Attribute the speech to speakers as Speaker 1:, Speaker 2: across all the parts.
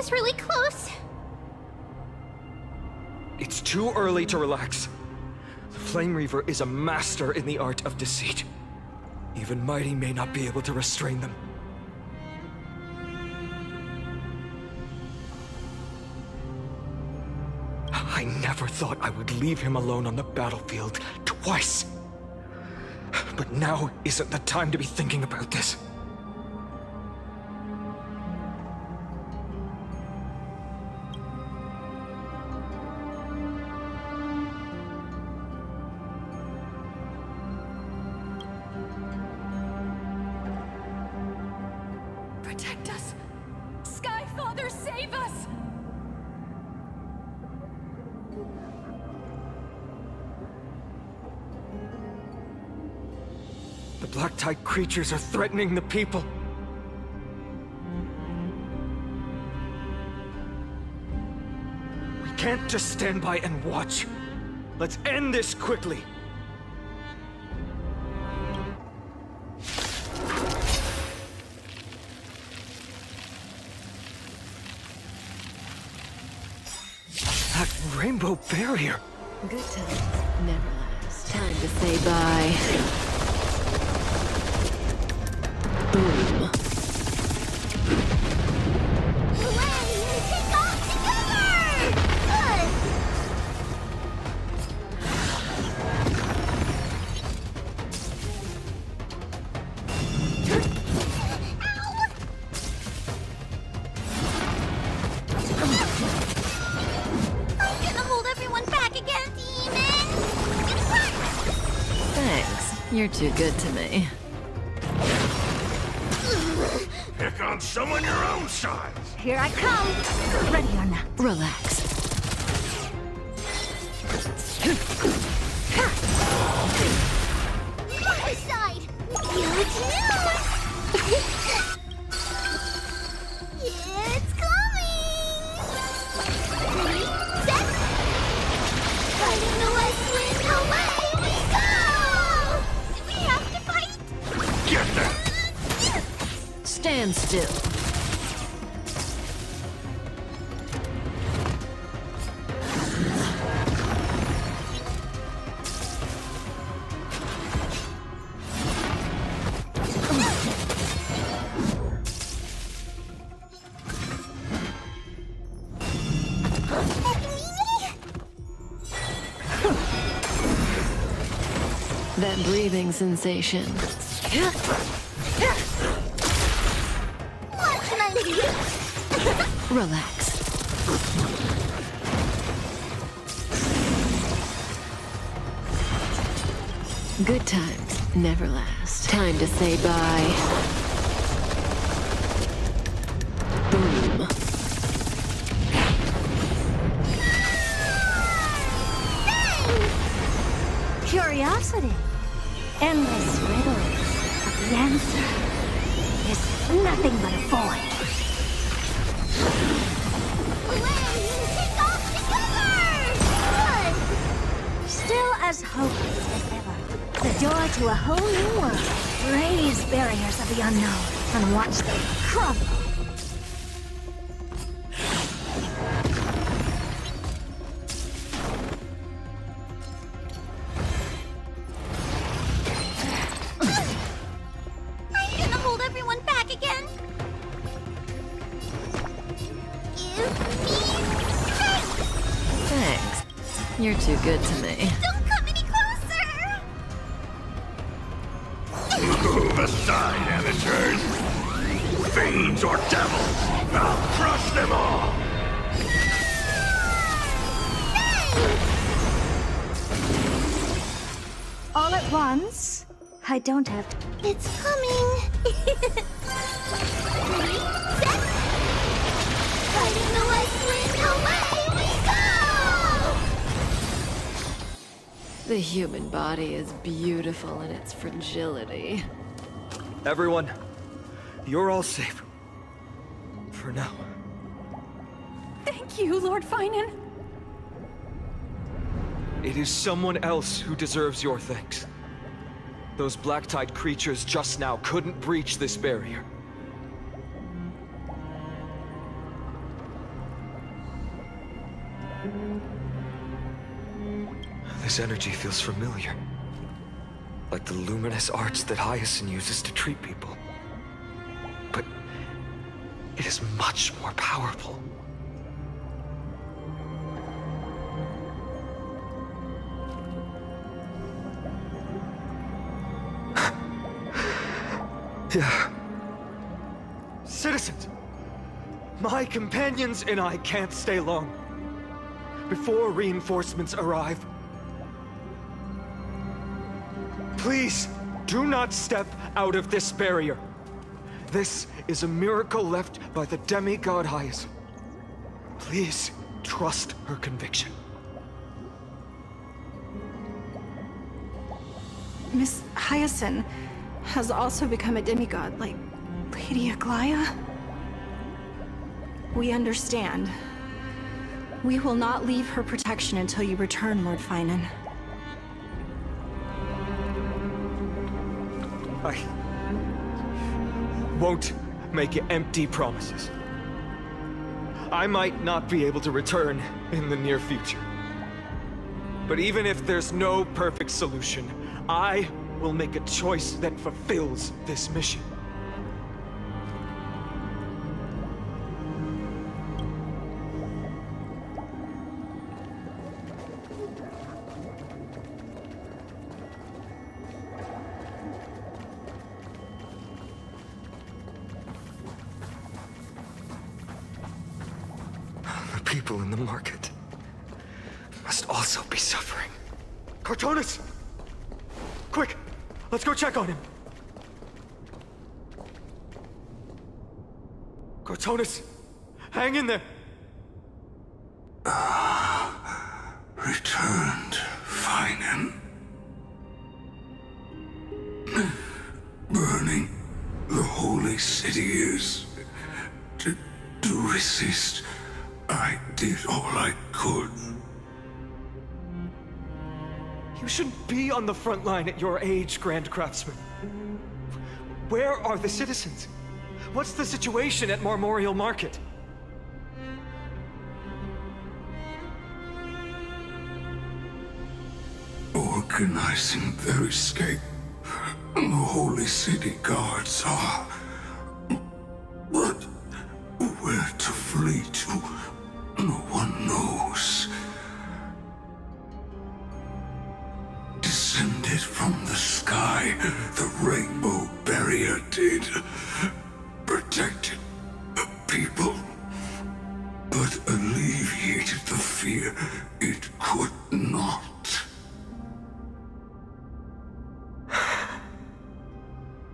Speaker 1: is really close.
Speaker 2: It's too early to relax. The Flame Reaver is a master in the art of deceit. Even Mighty may not be able to restrain them. I never thought I would leave him alone on the battlefield twice. But now isn't the time to be thinking about this.
Speaker 3: Protect us! Sky Father, save us!
Speaker 2: The Black Tide creatures are threatening the people. We can't just stand by and watch. Let's end this quickly. That rainbow barrier.
Speaker 3: Good times never last. Time to say bye. Boom.
Speaker 1: Away! Take off together! Good! I'm gonna hold everyone back again, demon!
Speaker 3: Thanks. You're too good to me.
Speaker 4: Pick on someone your own size.
Speaker 1: Here I come! Ready or not.
Speaker 3: Relax.
Speaker 1: My side! Huge news! It's coming! Ready, set! Fighting the west wind, away we go! Do we have to fight?
Speaker 4: Get them!
Speaker 3: Stand still. That breathing sensation.
Speaker 1: Watch my lead!
Speaker 3: Relax. Good times never last. Time to say bye. Boom.
Speaker 1: Curiosity. Endless riddles. But the answer is nothing but a void. Away! Take off together! Good! Still as hopeless as ever. The door to a whole new world. Raise barriers of the unknown and watch them crumble. I'm gonna hold everyone back again. Give me strength!
Speaker 3: Thanks. You're too good to me.
Speaker 1: Don't come any closer!
Speaker 4: Move aside, amateurs! Fiends or devils! I'll crush them all!
Speaker 1: All at once? I don't have to. It's coming! Ready, set! Fighting the west wind, away we go!
Speaker 3: The human body is beautiful in its fragility.
Speaker 2: Everyone, you're all safe. For now.
Speaker 3: Thank you, Lord Finan.
Speaker 2: It is someone else who deserves your thanks. Those Black Tide creatures just now couldn't breach this barrier. This energy feels familiar. Like the luminous arts that Hyacinth uses to treat people. But it is much more powerful. Yeah. Citizens! My companions and I can't stay long. Before reinforcements arrive. Please, do not step out of this barrier. This is a miracle left by the demigod Hyacinth. Please, trust her conviction.
Speaker 5: Miss Hyacinth has also become a demigod, like Lady Aglaya? We understand. We will not leave her protection until you return, Lord Finan.
Speaker 2: I won't make empty promises. I might not be able to return in the near future. But even if there's no perfect solution, I will make a choice that fulfills this mission. The people in the market must also be suffering. Cartonis! Quick! Let's go check on him! Cartonis! Hang in there!
Speaker 4: Returned, Finan. Burning the holy city is... To resist, I did all I could.
Speaker 2: You shouldn't be on the front line at your age, Grand Craftsman. Where are the citizens? What's the situation at Marmorial Market?
Speaker 4: Organizing their escape. The holy city guards are... But where to flee to, no one knows. Descended from the sky, the rainbow barrier did. Protected the people, but alleviated the fear it could not.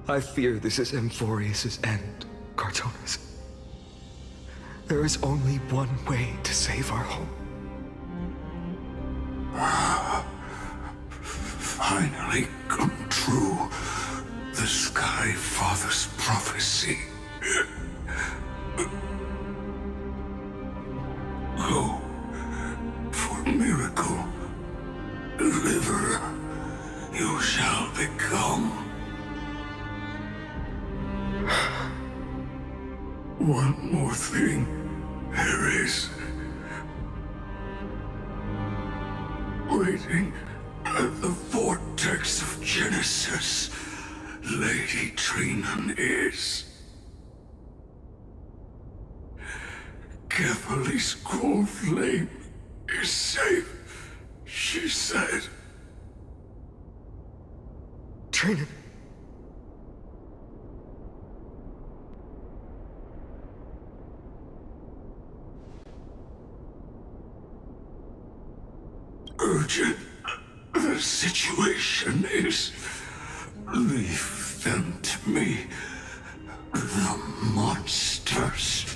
Speaker 2: I fear this is Amphorius's end, Cartonis. There is only one way to save our home.
Speaker 4: Finally come true. The Sky Father's prophecy. Go for miracle. Deliverer, you shall become. One more thing there is. Waiting at the vortex of Genesis, Lady Trinan is. Kepali's cold flame is safe, she said.
Speaker 2: Trinan.
Speaker 4: Urgent. The situation is... Leave them to me. The monsters.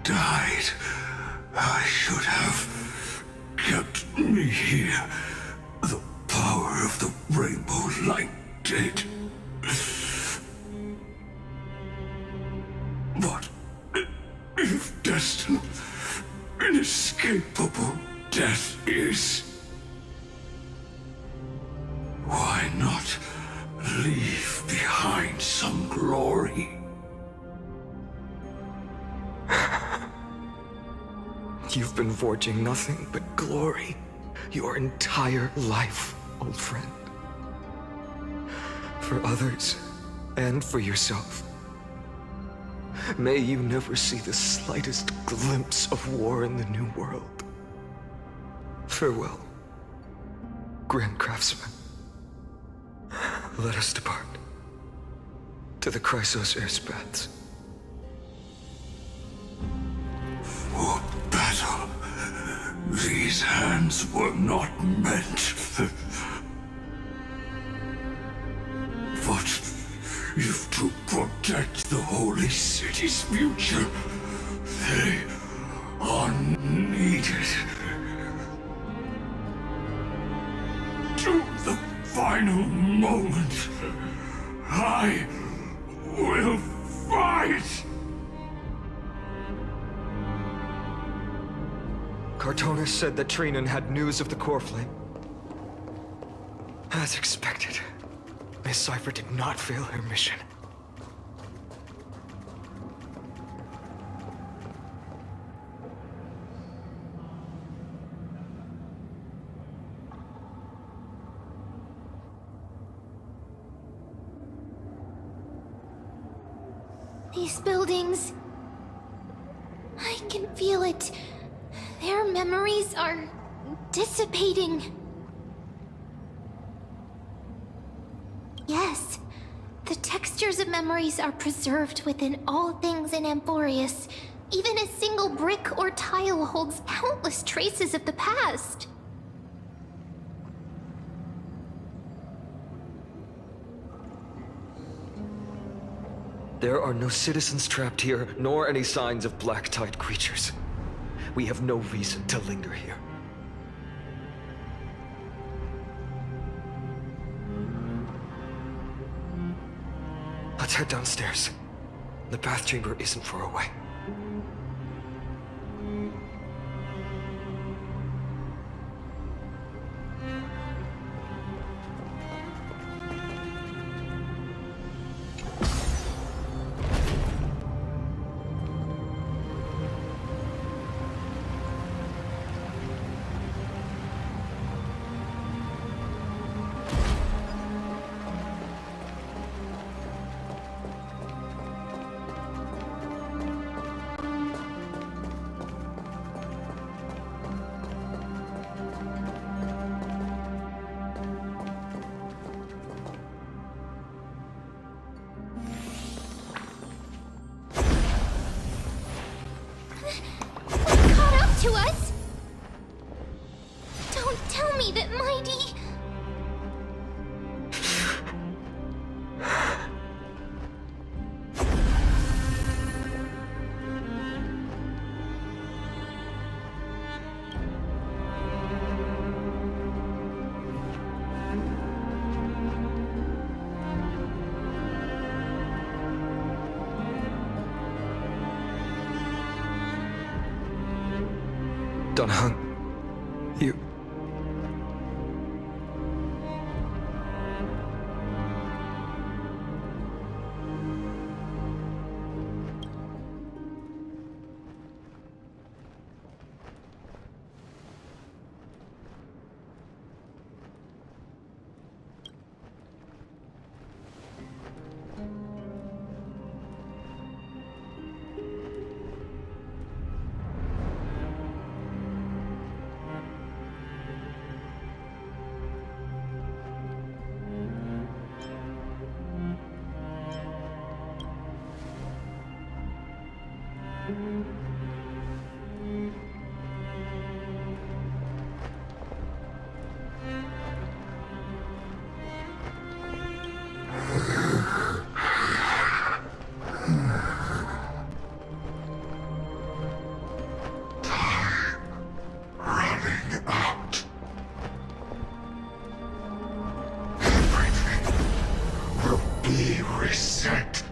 Speaker 4: Died. I should have kept me here. The power of the rainbow light did. But if destined, inescapable death is, why not leave behind some glory?
Speaker 2: You've been forging nothing but glory your entire life, old friend. For others, and for yourself. May you never see the slightest glimpse of war in the New World. Farewell, Grand Craftsman. Let us depart to the Chrysos Airspaths.
Speaker 4: For battle, these hands were not meant. But if to protect the Holy City's future, they are needed. To the final moment, I will fight!
Speaker 2: Cartonis said that Trinan had news of the core flame. As expected, Miss Cypher did not fail her mission.
Speaker 1: These buildings... I can feel it. Their memories are dissipating. Yes, the textures of memories are preserved within all things in Amphorius. Even a single brick or tile holds countless traces of the past.
Speaker 2: There are no citizens trapped here, nor any signs of black-tide creatures. We have no reason to linger here. Let's head downstairs. The bath chamber isn't far away.
Speaker 1: To us? Don't tell me that Mighty...
Speaker 2: Dan Heng, you...
Speaker 4: Running out. Everything will be reset.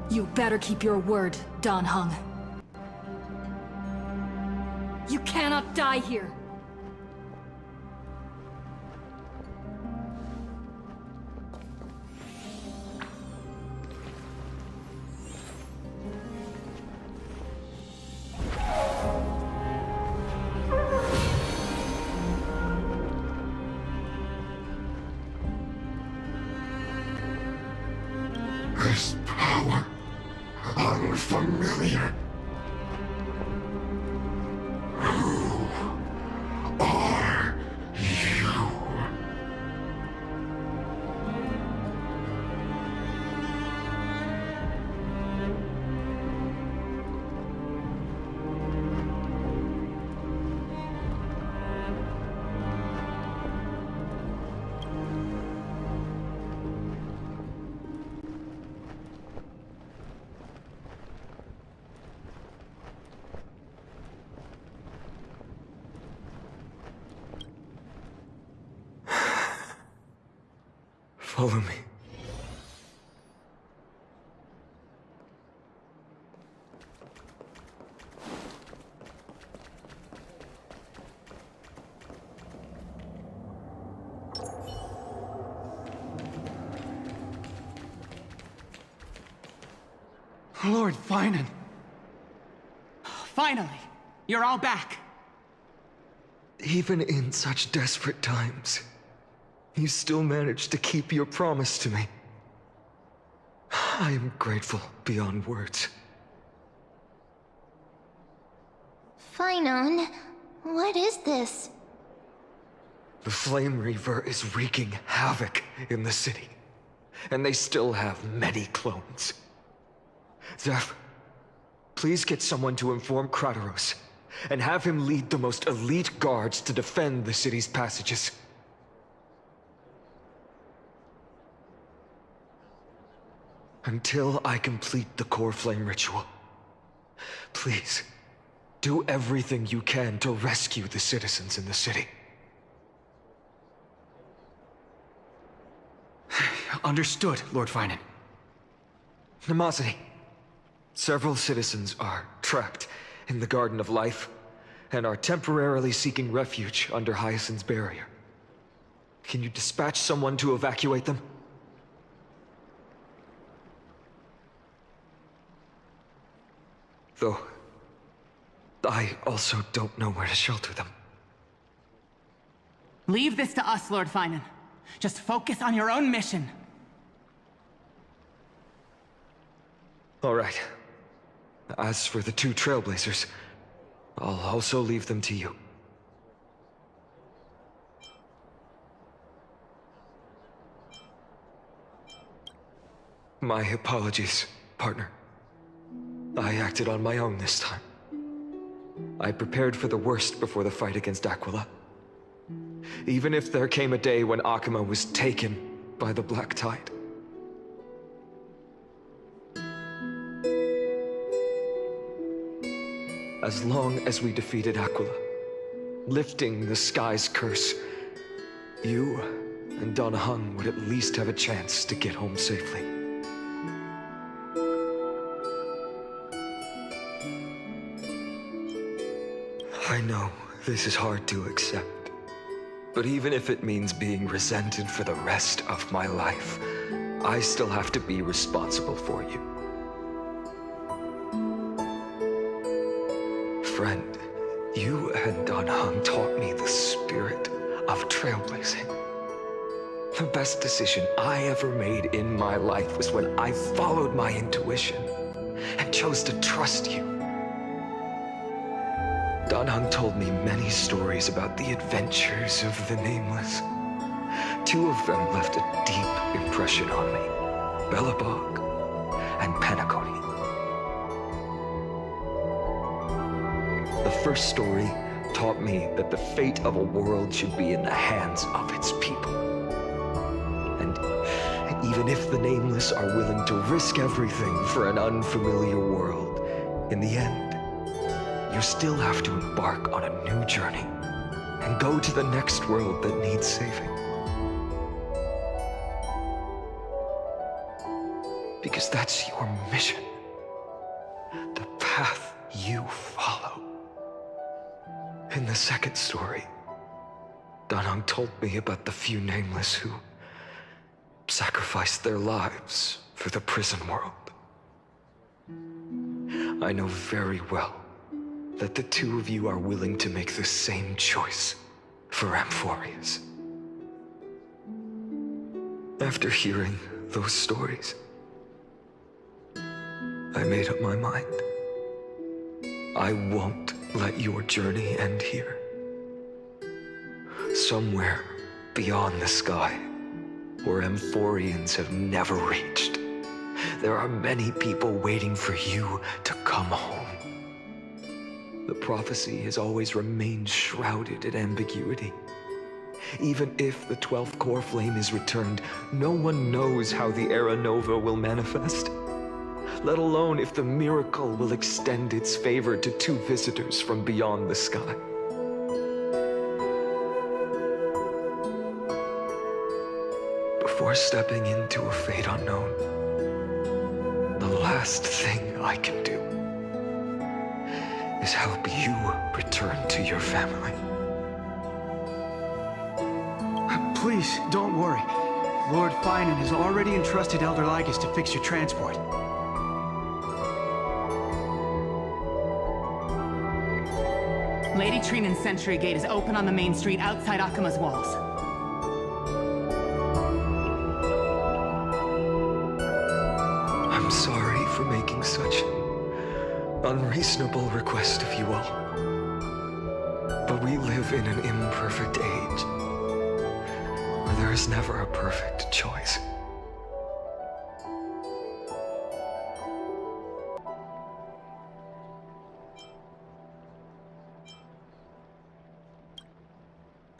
Speaker 6: You better keep your word, Dan Heng. You cannot die here.
Speaker 4: this power unfamiliar? Who are you?
Speaker 2: Follow me.
Speaker 7: Lord Finan. Finally, you're all back.
Speaker 2: Even in such desperate times, you still managed to keep your promise to me. I am grateful beyond words.
Speaker 1: Finon, what is this?
Speaker 2: The Flame Reaver is wreaking havoc in the city, and they still have many clones. Zeph, please get someone to inform Kratos, and have him lead the most elite guards to defend the city's passages. Until I complete the core flame ritual, please, do everything you can to rescue the citizens in the city.
Speaker 7: Understood, Lord Finan.
Speaker 2: Nemosity, several citizens are trapped in the Garden of Life and are temporarily seeking refuge under Hyacinth's barrier. Can you dispatch someone to evacuate them? Though, I also don't know where to shelter them.
Speaker 7: Leave this to us, Lord Finan. Just focus on your own mission.
Speaker 2: All right. As for the two Trailblazers, I'll also leave them to you. My apologies, partner. I acted on my own this time. I prepared for the worst before the fight against Aquila. Even if there came a day when Akima was taken by the Black Tide. As long as we defeated Aquila, lifting the sky's curse, you and Don Hung would at least have a chance to get home safely. I know this is hard to accept, but even if it means being resented for the rest of my life, I still have to be responsible for you. Friend, you and Don Hung taught me the spirit of trailblazing. The best decision I ever made in my life was when I followed my intuition and chose to trust you. Don Hung told me many stories about the adventures of the Nameless. Two of them left a deep impression on me, Belobog and Penacony. The first story taught me that the fate of a world should be in the hands of its people. And even if the Nameless are willing to risk everything for an unfamiliar world, in the end, you still have to embark on a new journey and go to the next world that needs saving. Because that's your mission, the path you follow. In the second story, Don Hung told me about the few Nameless who sacrificed their lives for the prison world. I know very well that the two of you are willing to make the same choice for Amphorius. After hearing those stories, I made up my mind. I won't let your journey end here. Somewhere beyond the sky, where Amphorians have never reached, there are many people waiting for you to come home. The prophecy has always remained shrouded in ambiguity. Even if the 12th core flame is returned, no one knows how the Era Nova will manifest, let alone if the miracle will extend its favor to 2 visitors from beyond the sky. Before stepping into a fate unknown, the last thing I can do is help you return to your family.
Speaker 8: Please, don't worry. Lord Finan has already entrusted Elder Lygus to fix your transport.
Speaker 7: Lady Trinan's Sentry Gate is open on the main street outside Akima's walls.
Speaker 2: I'm sorry for making such an unreasonable request of you all. But we live in an imperfect age, where there is never a perfect choice.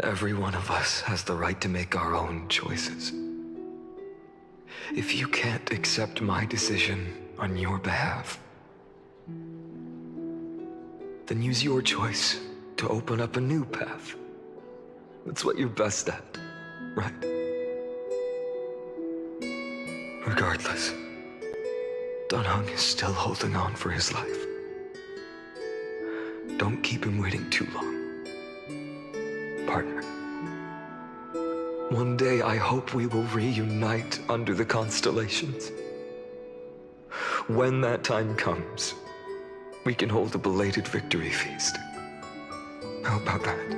Speaker 2: Every one of us has the right to make our own choices. If you can't accept my decision on your behalf, then use your choice to open up a new path. That's what you're best at, right? Regardless, Dan Heng is still holding on for his life. Don't keep him waiting too long, partner. One day I hope we will reunite under the constellations. When that time comes, we can hold a belated victory feast. How about that?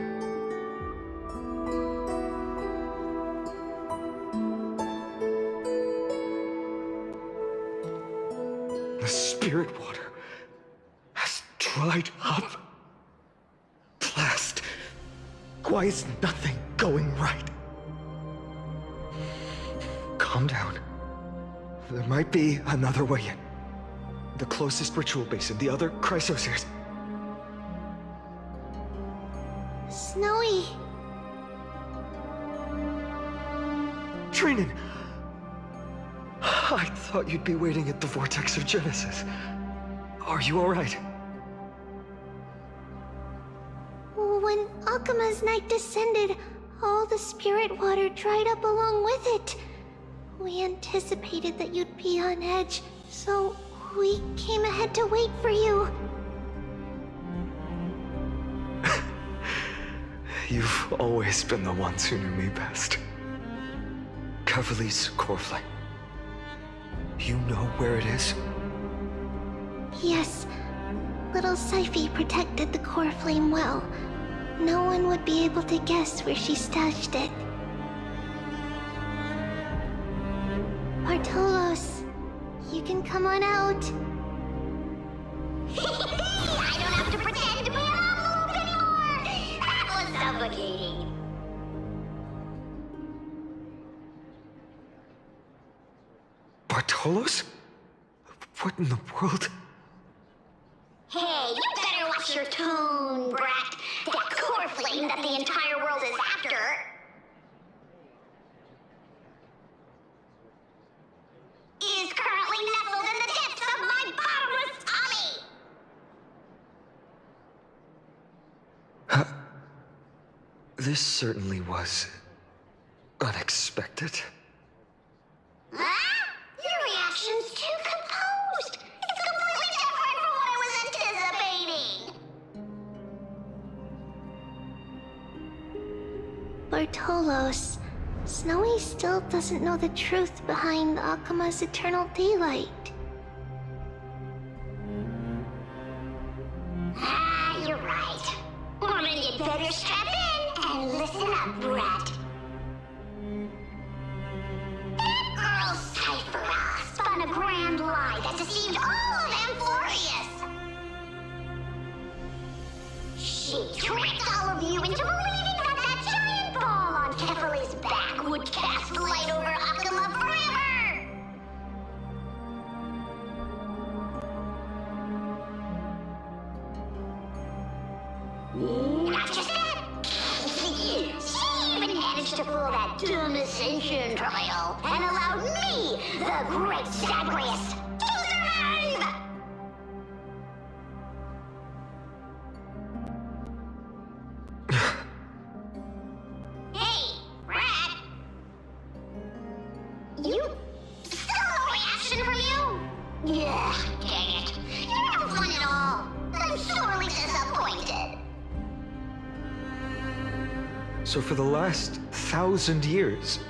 Speaker 2: The spirit water has dried up. Blast. Why is nothing going right? Calm down. There might be another way in. The closest ritual basin, the other chrysociers.
Speaker 1: Snowy.
Speaker 2: Trinan! I thought you'd be waiting at the vortex of Genesis. Are you all right?
Speaker 1: When Akima's night descended, all the spirit water dried up along with it. We anticipated that you'd be on edge, so we came ahead to wait for you.
Speaker 2: You've always been the ones who knew me best. Cavalry's core flame. You know where it is?
Speaker 1: Yes. Little Syphie protected the core flame well. No one would be able to guess where she stashed it. Bartolos, you can come on out.
Speaker 9: I don't have to pretend to be an envelope anymore! That was suffocating.
Speaker 2: Bartolos? What in the world?
Speaker 9: Hey, you better watch your tone, brat. That core flame that the entire world is after is currently nestled in the depths of my bottomless tummy!
Speaker 2: This certainly was unexpected.
Speaker 9: Huh? Your reaction's too composed. It's completely different from what I was anticipating.
Speaker 1: Bartolos, Snowy still doesn't know the truth behind Akima's eternal daylight.
Speaker 9: Ah, you're right. Well, then you'd better strap in and listen up, brat. That girl Cyphera spun a grand lie that deceived all of that dumb ascension trial and allowed me, the great Zagreus, to survive! Hey, Rat! You... still no reaction from you? Yeah, dang it. You're no fun at all. I'm sorely disappointed.
Speaker 2: So for the last 1,000 years,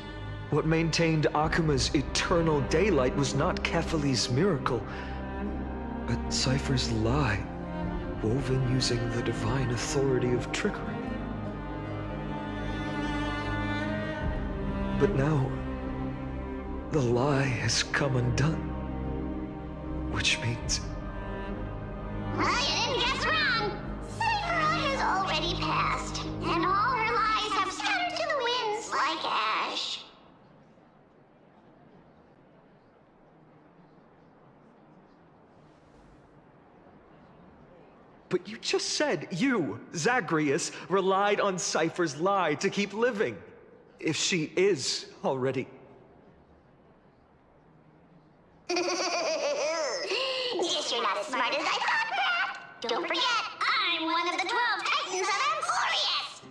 Speaker 2: what maintained Akuma's eternal daylight was not Kefali's miracle, but Cypher's lie, woven using the divine authority of trickery. But now, the lie has come undone, which means...
Speaker 9: Well, you didn't guess wrong. Cypher has already passed, and all her lies have scattered to the winds like ash.
Speaker 2: But you just said you, Zagreus, relied on Cypher's lie to keep living. If she is already...
Speaker 9: Guess you're not as smart as I thought, Pat. Don't forget, I'm one of the 12 Titans of Amphorius.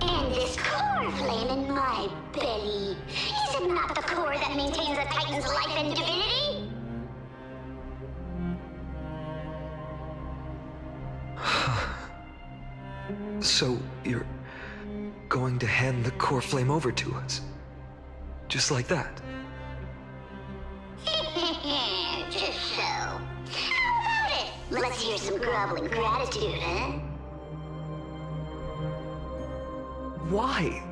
Speaker 9: And this core flame in my belly, is it not the core that maintains a Titan's life and divinity?
Speaker 2: So, you're going to hand the core flame over to us? Just like that?
Speaker 9: Just so. How about it? Let's hear some groveling gratitude, huh?
Speaker 2: Why?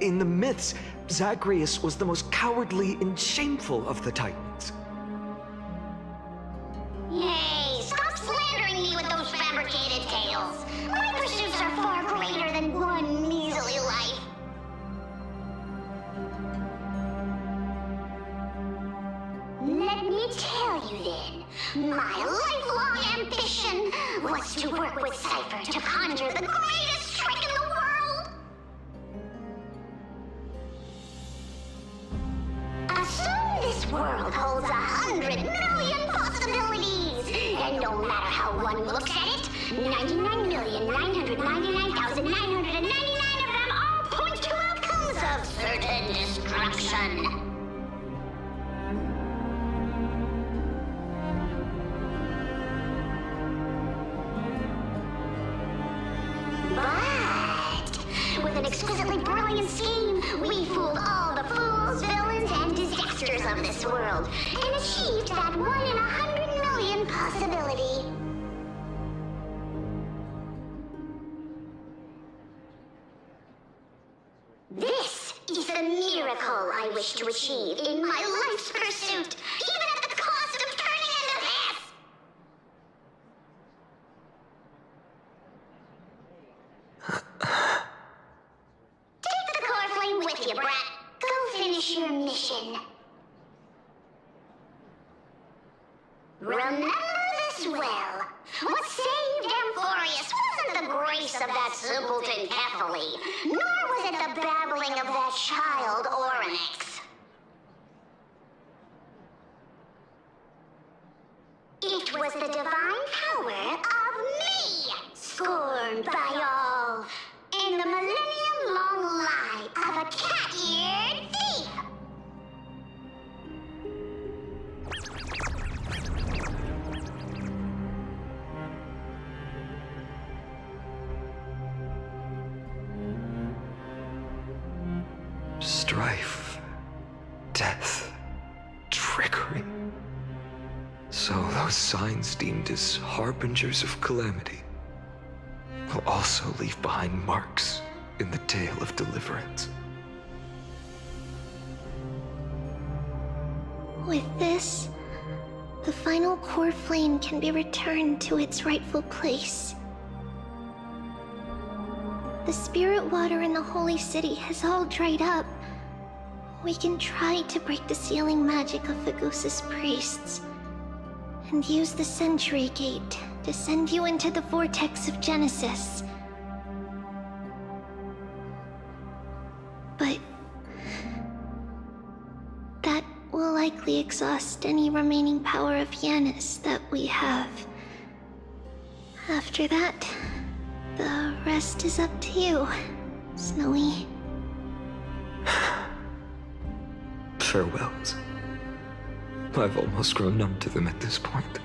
Speaker 2: In the myths, Zagreus was the most cowardly and shameful of the Titans.
Speaker 9: Hey, stop slandering me with those fabricated tales. My pursuits are far greater than one measly life. Let me tell you then, my lifelong ambition was to work with Cypher to conjure the greatest trick in the world. Assume this world holds 100 million possibilities, and no matter how one looks at it, 99,999,999 of them all point to outcomes of certain destruction. But with an exquisitely brilliant scheme, we fooled all the fools, villains, and disasters of this world, and achieved that 1 in 100 million possibility. This is the miracle I wish to achieve in my life's pursuit, even at the cost of turning into this! Take the core flame with you, brat. Go finish your mission. Remember this well. What saved Amphorius wasn't the grace of that simpleton Kefali, nor was it the babbling of that child Oryx. It was the divine power of me, scorned by all, and the millennium-long lie of a cat-eared thief.
Speaker 2: Strife, death, trickery. So those signs deemed as harbingers of calamity will also leave behind marks in the tale of deliverance.
Speaker 10: With this, the final core flame can be returned to its rightful place. The spirit water in the holy city has all dried up. We can try to break the sealing magic of Fagusa's priests and use the Century Gate to send you into the vortex of Genesis. But that will likely exhaust any remaining power of Janus that we have. After that, the rest is up to you, Snowy.
Speaker 2: Farewells. I've almost grown numb to them at this point.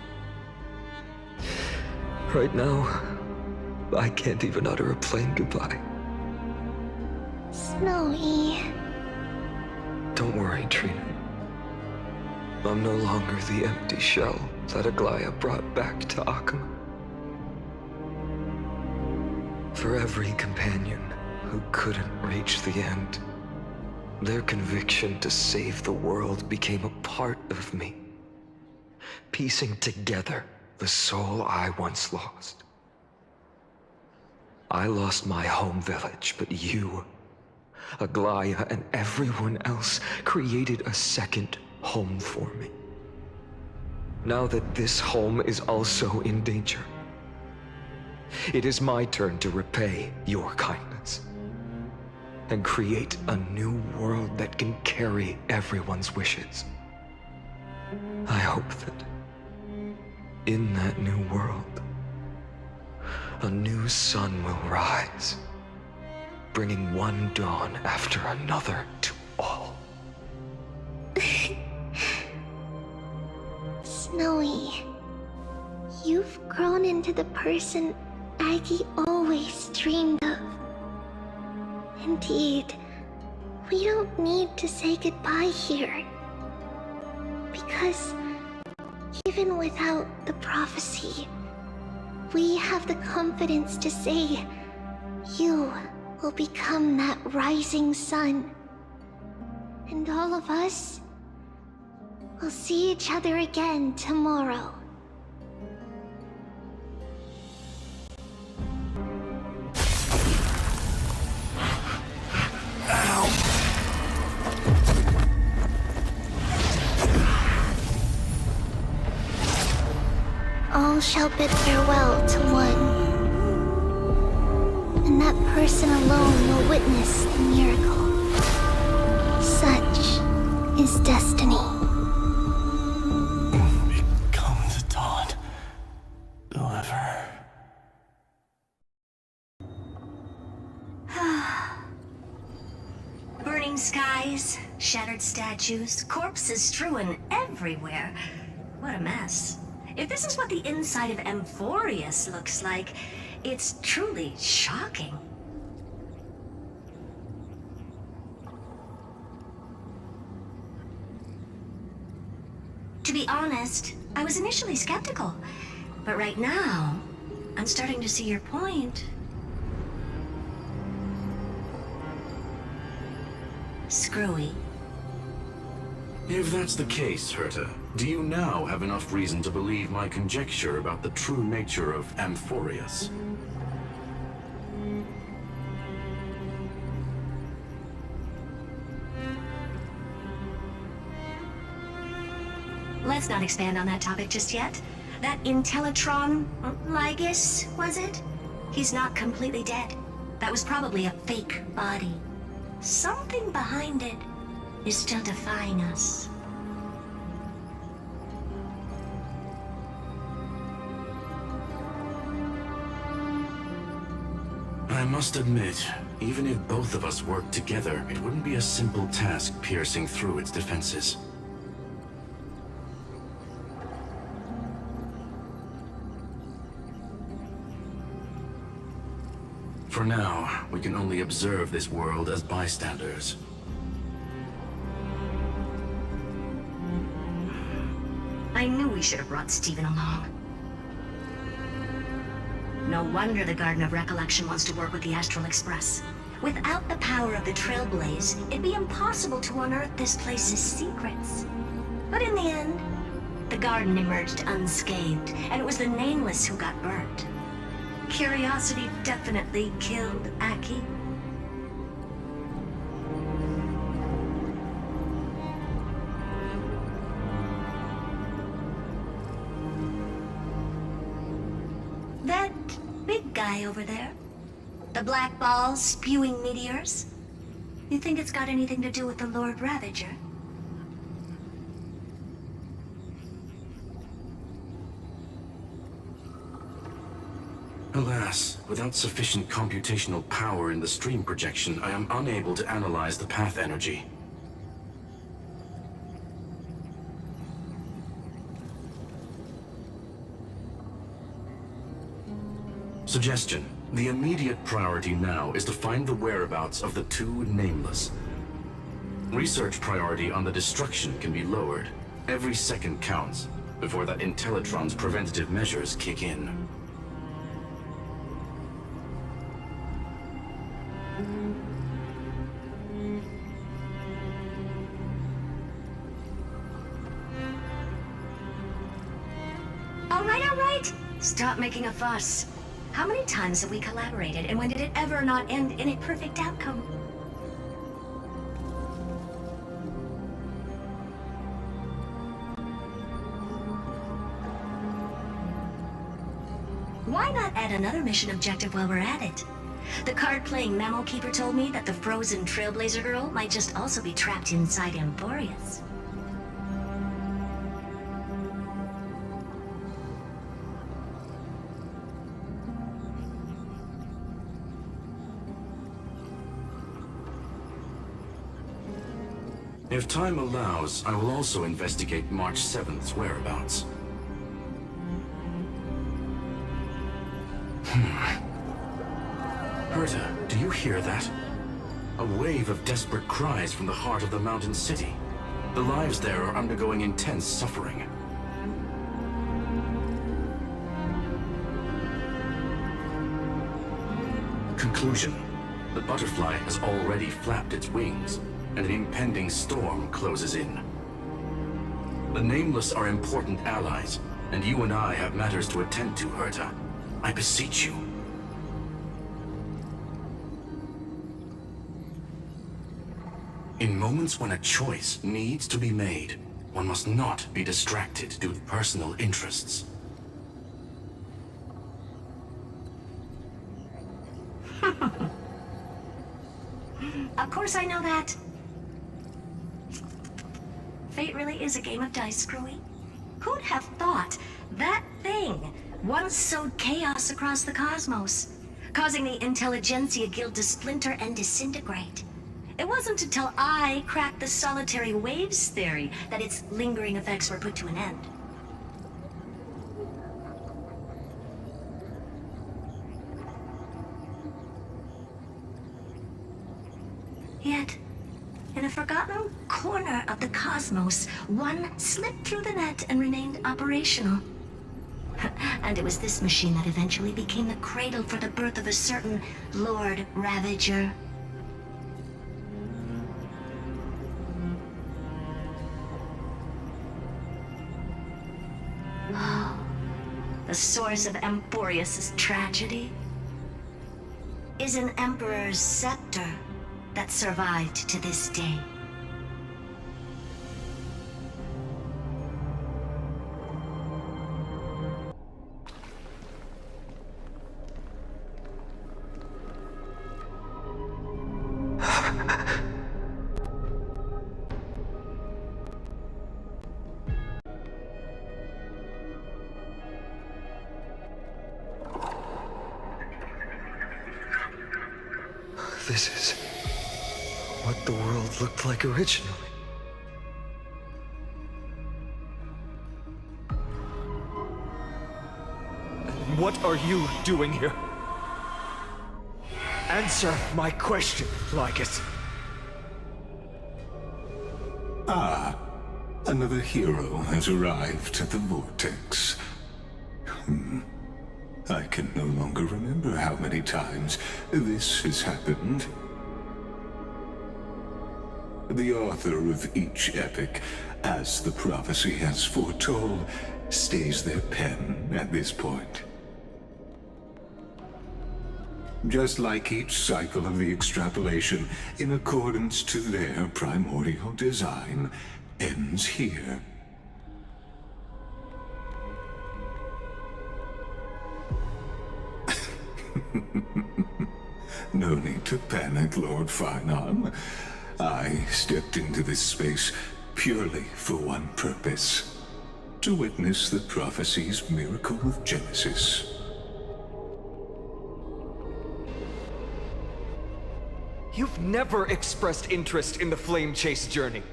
Speaker 2: Right now, I can't even utter a plain goodbye.
Speaker 10: Snowy.
Speaker 2: Don't worry, Trina. I'm no longer the empty shell that Aglaya brought back to Akuma. For every companion who couldn't reach the end, their conviction to save the world became a part of me, piecing together the soul I once lost. I lost my home village, but you, Aglaya, and everyone else created a second home for me. Now that this home is also in danger, it is my turn to repay your kindness and create a new world that can carry everyone's wishes. I hope that in that new world, a new sun will rise, bringing one dawn after another to all.
Speaker 10: Snowy, you've grown into the person Aggie always dreamed of. Indeed, we don't need to say goodbye here. Because even without the prophecy, we have the confidence to say you will become that rising sun. And all of us will see each other again tomorrow. All shall bid farewell to one, and that person alone will witness the miracle. Such is destiny.
Speaker 4: Become the dawn. Whoever.
Speaker 1: Burning skies, shattered statues, corpses strewn everywhere. What a mess. If this is what the inside of Amphorius looks like, it's truly shocking. To be honest, I was initially skeptical, but right now, I'm starting to see your point. Screwy.
Speaker 11: If that's the case, Herta, do you now have enough reason to believe my conjecture about the true nature of Amphorius?
Speaker 1: Let's not expand on that topic just yet. That Intellitron, Lygus, was it? He's not completely dead. That was probably a fake body. Something behind it is still defying us.
Speaker 11: I must admit, even if both of us worked together, it wouldn't be a simple task piercing through its defenses. For now, we can only observe this world as bystanders.
Speaker 1: I knew we should have brought Stephen along. No wonder the Garden of Recollection wants to work with the Astral Express. Without the power of the Trailblaze, it'd be impossible to unearth this place's secrets. But in the end, the garden emerged unscathed, and it was the Nameless who got burnt. Curiosity definitely killed Aki. big guy over there. The black ball spewing meteors. You think it's got anything to do with the Lord Ravager?
Speaker 11: Alas, without sufficient computational power in the stream projection, I am unable to analyze the path energy. Suggestion. The immediate priority now is to find the whereabouts of the two Nameless. Research priority on the destruction can be lowered. Every second counts before that Intellitron's preventative measures kick in.
Speaker 1: All right. Stop making a fuss. How many times have we collaborated, and when did it ever not end in a perfect outcome? Why not add another mission objective while we're at it? The card-playing memo keeper told me that the frozen Trailblazer girl might just also be trapped inside Emporius.
Speaker 11: If time allows, I will also investigate March 7th's whereabouts. Herta, do you hear that? A wave of desperate cries from the heart of the mountain city. The lives there are undergoing intense suffering. Conclusion. The butterfly has already flapped its wings, and an impending storm closes in. The Nameless are important allies, and you and I have matters to attend to, Herta. I beseech you. In moments when a choice needs to be made, one must not be distracted due to personal interests.
Speaker 1: Of course I know that. Fate really is a game of dice, Screwy. Who'd have thought that thing once sowed chaos across the cosmos, causing the Intelligentsia Guild to splinter and disintegrate? It wasn't until I cracked the solitary waves theory that its lingering effects were put to an end. Yet, in a forgotten corner of the cosmos, one slipped through the net and remained operational. And it was this machine that eventually became the cradle for the birth of a certain Lord Ravager. The source of Emporius' tragedy is an Emperor's scepter that survived to this day.
Speaker 2: This is what the world looked like originally. What are you doing here? Answer my question, Lycus.
Speaker 4: Ah, another hero has arrived at the Vortex. I can no longer remember how many times this has happened. The author of each epic, as the prophecy has foretold, stays their pen at this point. Just like each cycle of the extrapolation, in accordance to their primordial design, ends here. No need to panic, Lord Finon. I stepped into this space purely for one purpose: to witness the prophecy's miracle of Genesis.
Speaker 2: You've never expressed interest in the Flame Chase journey.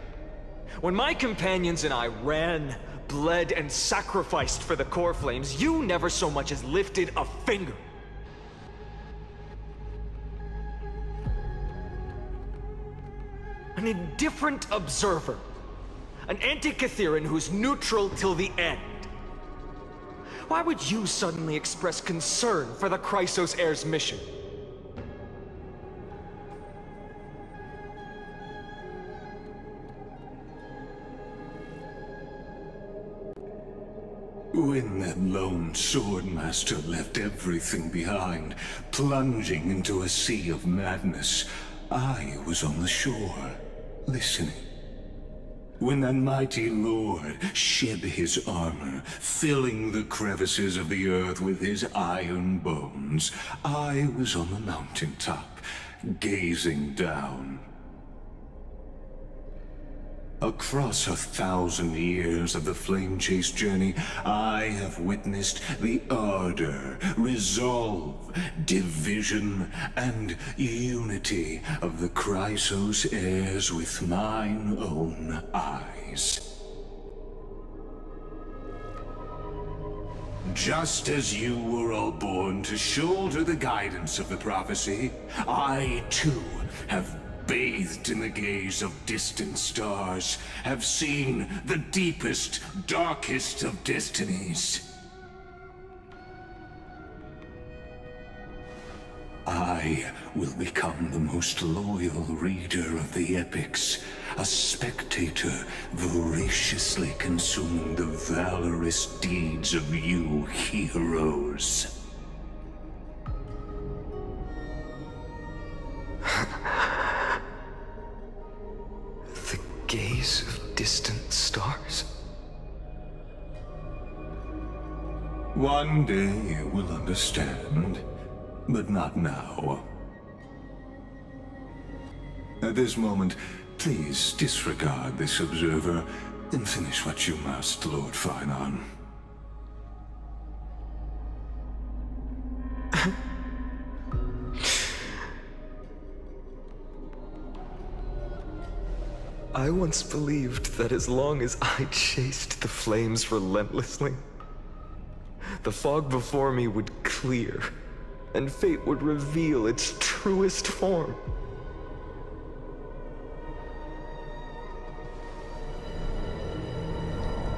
Speaker 2: When my companions and I ran, bled, and sacrificed for the core flames, you never so much as lifted a finger. An indifferent observer. An anti-Catheran who's neutral till the end. Why would you suddenly express concern for the Chrysos heir's mission?
Speaker 4: When that lone swordmaster left everything behind, plunging into a sea of madness, I was on the shore, listening. When that mighty lord shed his armor, filling the crevices of the earth with his iron bones, I was on the mountaintop, gazing down. Across 1,000 years of the Flame Chase journey, I have witnessed the ardor, resolve, division, and unity of the Chrysos heirs with mine own eyes. Just as you were all born to shoulder the guidance of the prophecy, I too have bathed in the gaze of distant stars, have seen the deepest, darkest of destinies. I will become the most loyal reader of the epics, a spectator voraciously consuming the valorous deeds of you heroes.
Speaker 2: Gaze of distant stars.
Speaker 4: One day you will understand, but not now. At this moment, please disregard this observer and finish what you must, Lord Finon.
Speaker 2: I once believed that as long as I chased the flames relentlessly, the fog before me would clear, and fate would reveal its truest form.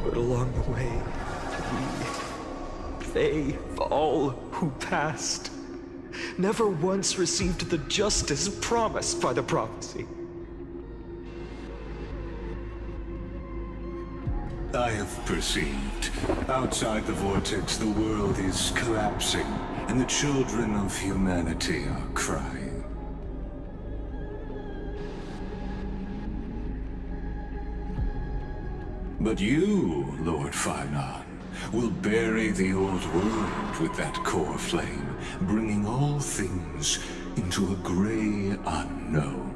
Speaker 2: But along the way, they, all who passed, never once received the justice promised by the prophecy.
Speaker 4: I have perceived. Outside the vortex, the world is collapsing, and the children of humanity are crying. But you, Lord Finon, will bury the old world with that core flame, bringing all things into a gray unknown.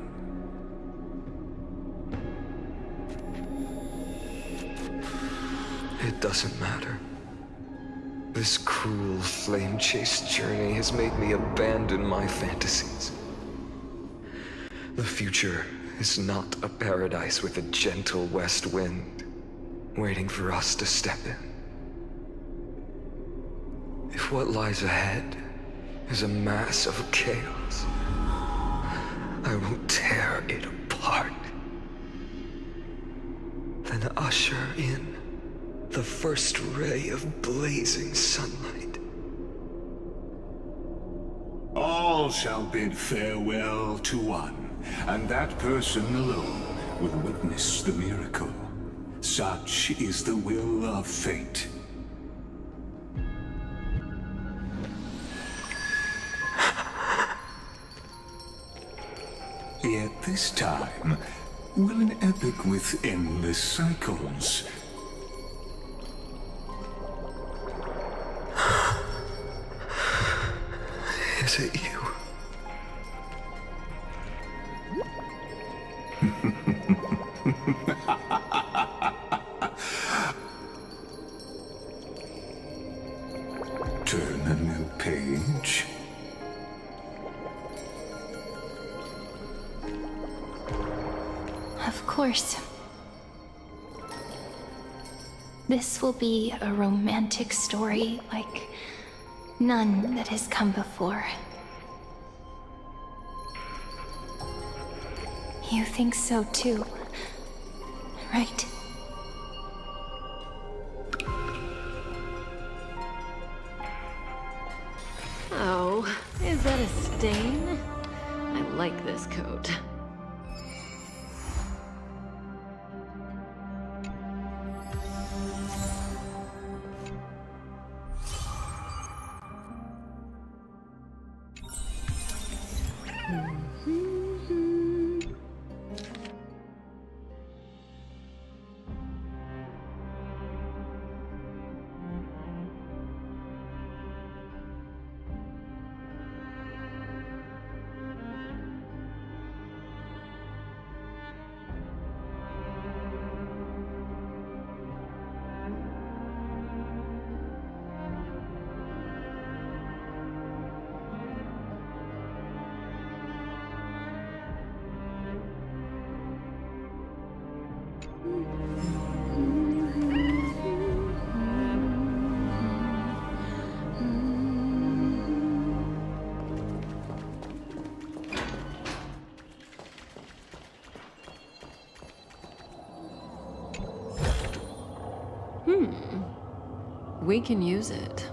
Speaker 2: It doesn't matter. This cruel flame chase journey has made me abandon my fantasies. The future is not a paradise with a gentle west wind, waiting for us to step in. If what lies ahead is a mass of chaos, I will tear it apart. Then usher in the first ray of blazing sunlight.
Speaker 4: All shall bid farewell to one, and that person alone will witness the miracle. Such is the will of fate. Yet this time, will an epic with endless cycles Is it you? Turn a new page.
Speaker 10: Of course. This will be a romantic story like none that has come before. You think so too, right?
Speaker 3: Oh, is that a stain? I like this coat. We can use it.